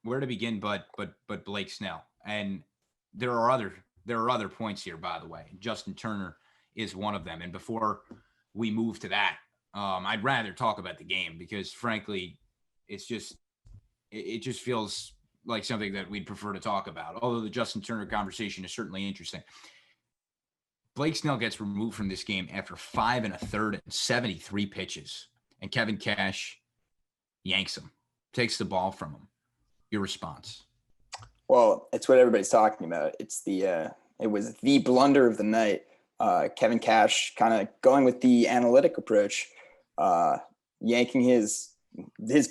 where to begin but Blake Snell. And there are other points here, by the way. Justin Turner is one of them. And before we move to that, I'd rather talk about the game because frankly, it just feels like something that we'd prefer to talk about. Although the Justin Turner conversation is certainly interesting. Blake Snell gets removed from this game after 5 1/3 and 73 pitches. And Kevin Cash yanks him, takes the ball from him. Your response? Well, it's what everybody's talking about. It was the blunder of the night. Kevin Cash kind of going with the analytic approach, yanking his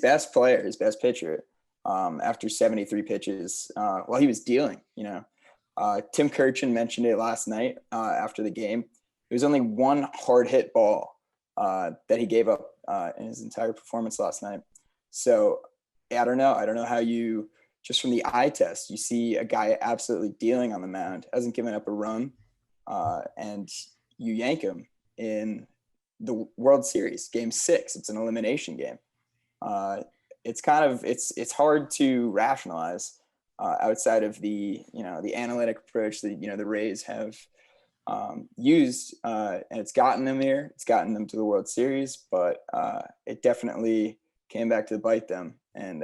best player, his best pitcher, after 73 pitches while he was dealing. Tim Kirchin mentioned it last night after the game. It was only one hard hit ball that he gave up in his entire performance last night. So I don't know. I don't know how you, just from the eye test, you see a guy absolutely dealing on the mound, hasn't given up a run, and you yank him in the World Series, Game 6. It's an elimination game. It's hard to rationalize outside of the analytic approach that, the Rays have used, and it's gotten them here. It's gotten them to the World Series, but it definitely came back to bite them. And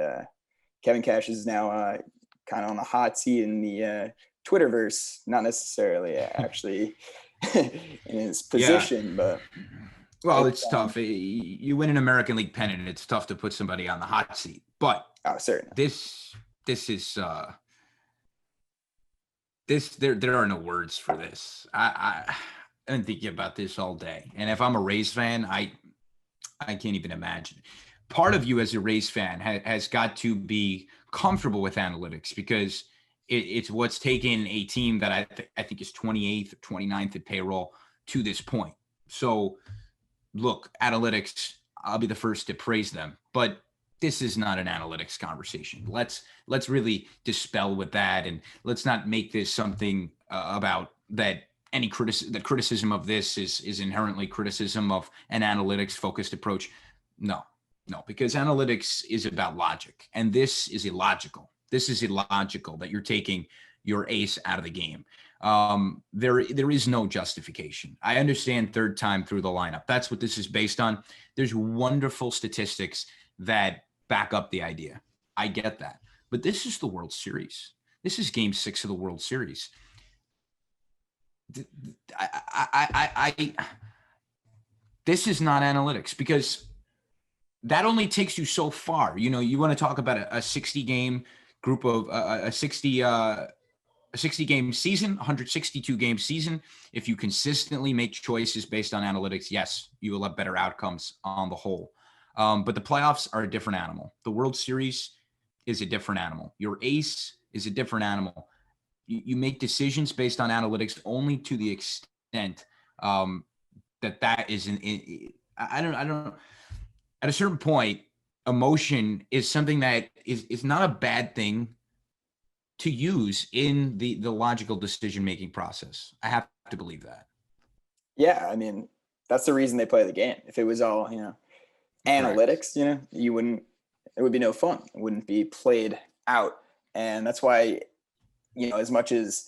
Kevin Cash is now kind of on the hot seat in the Twitterverse, not necessarily actually in his position, but. Well, it's tough. You win an American League pennant, and it's tough to put somebody on the hot seat. But certainly. This is there are no words for this. I've been thinking about this all day, and if I'm a Rays fan, I can't even imagine. Part of you as a Rays fan has got to be comfortable with analytics because it's what's taken a team that I think is 28th or 29th at payroll to this point. So, look, analytics, I'll be the first to praise them, but this is not an analytics conversation. Let's really dispel with that, and let's not make this something about that. The criticism of this is inherently criticism of an analytics focused approach. No, because analytics is about logic, and this is illogical. This is illogical that you're taking your ace out of the game. There is no justification. I understand third time through the lineup. That's what this is based on. There's wonderful statistics that back up the idea. I get that. But this is the World Series. This is Game 6 of the World Series. This is not analytics because that only takes you so far. You want to talk about a 60-game group of a 60-game season, 162-game season. If you consistently make choices based on analytics, yes, you will have better outcomes on the whole. But the playoffs are a different animal. The World Series is a different animal. Your ace is a different animal. You make decisions based on analytics only to the extent that isn't. I don't. At a certain point, emotion is something that is not a bad thing to use in the logical decision-making process. I have to believe that. Yeah, I mean, that's the reason they play the game. If it was all, analytics, it would be no fun. It wouldn't be played out. And that's why, as much as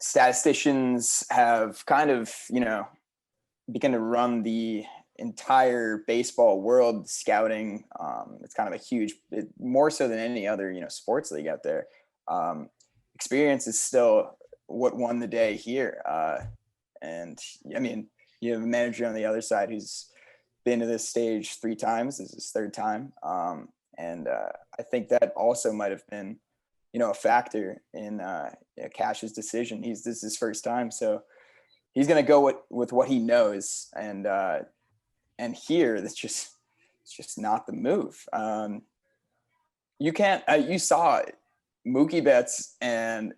statisticians have kind of, begun to run the entire baseball world, scouting, it's kind of a huge, more so than any other, sports league out there. Experience is still what won the day here. And I mean, you have a manager on the other side who's been to this stage 3 times. This is his 3rd time. And I think that also might have been, a factor in Cash's decision. This is his 1st time. So he's going to go with what he knows. And here, it's just not the move. You can't. You saw Mookie Betts and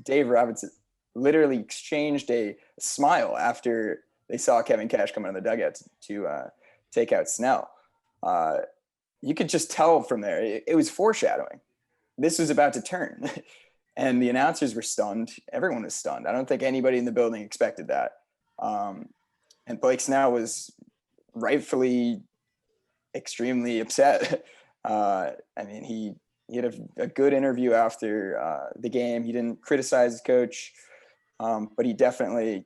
Dave Robertson literally exchanged a smile after they saw Kevin Cash come out of the dugout to take out Snell. You could just tell from there. It was foreshadowing. This was about to turn, and the announcers were stunned. Everyone was stunned. I don't think anybody in the building expected that. And Blake Snell was rightfully extremely upset. I mean, He had a good interview after the game. He didn't criticize his coach, but he definitely,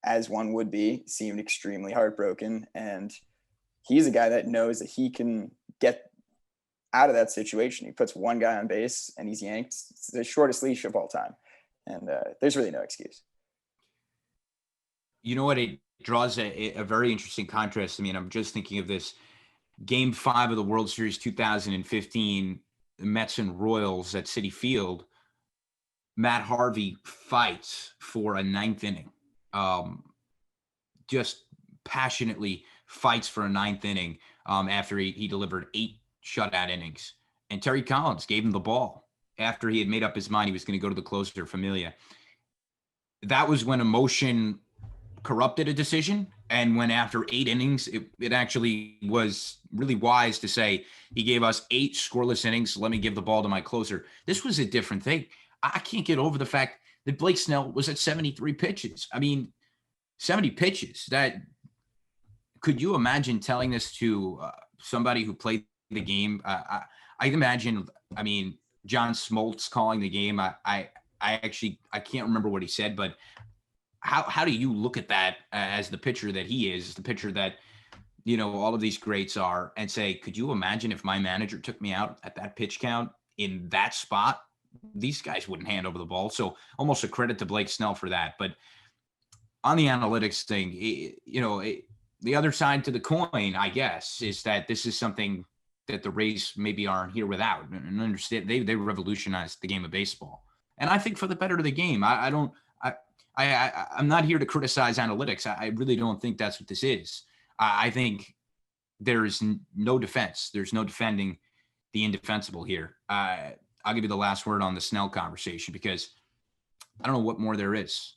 as one would be, seemed extremely heartbroken. And he's a guy that knows that he can get out of that situation. He puts one guy on base and he's yanked. It's the shortest leash of all time. And there's really no excuse. You know what? It draws a very interesting contrast to me. And I'm just thinking of this game 5 of the World Series 2015, the Mets and Royals at Citi Field. Matt Harvey fights for a 9th inning. Just passionately fights for a 9th inning after he delivered 8 shutout innings. And Terry Collins gave him the ball after he had made up his mind he was going to go to the closer, Familia. That was when emotion corrupted a decision. And when after 8 innings, it actually was really wise to say, he gave us 8 scoreless innings. Let me give the ball to my closer. This was a different thing. I can't get over the fact that Blake Snell was at 73 pitches. I mean, 70 pitches. That, could you imagine telling this to somebody who played the game? I imagine, I mean, John Smoltz calling the game. I can't remember what he said, but how do you look at that as the pitcher that he is, the pitcher that, you know, all of these greats are, and say, could you imagine if my manager took me out at that pitch count in that spot? These guys wouldn't hand over the ball. So almost a credit to Blake Snell for that. But on the analytics thing, the other side to the coin, I guess, is that this is something that the Rays maybe aren't here without, and understand they revolutionized the game of baseball. And I think for the better of the game. I'm not here to criticize analytics. I really don't think that's what this is. I think there's no defense. There's no defending the indefensible here. I'll give you the last word on the Snell conversation because I don't know what more there is.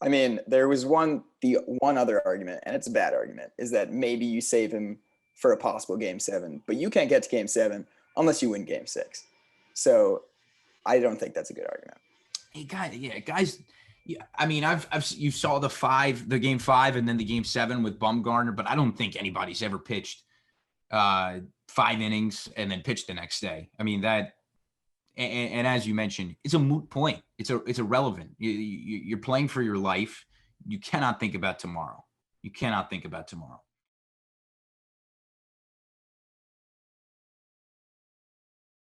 I mean, there was one other argument, and it's a bad argument, is that maybe you save him for a possible game 7, but you can't get to game 7 unless you win game 6. So I don't think that's a good argument. Hey, guys. Yeah, I mean, you saw the game 5 and then the game 7 with Bumgarner, but I don't think anybody's ever pitched 5 innings and then pitched the next day. I mean, that, and as you mentioned, it's a moot point. It's irrelevant. You're playing for your life. You cannot think about tomorrow.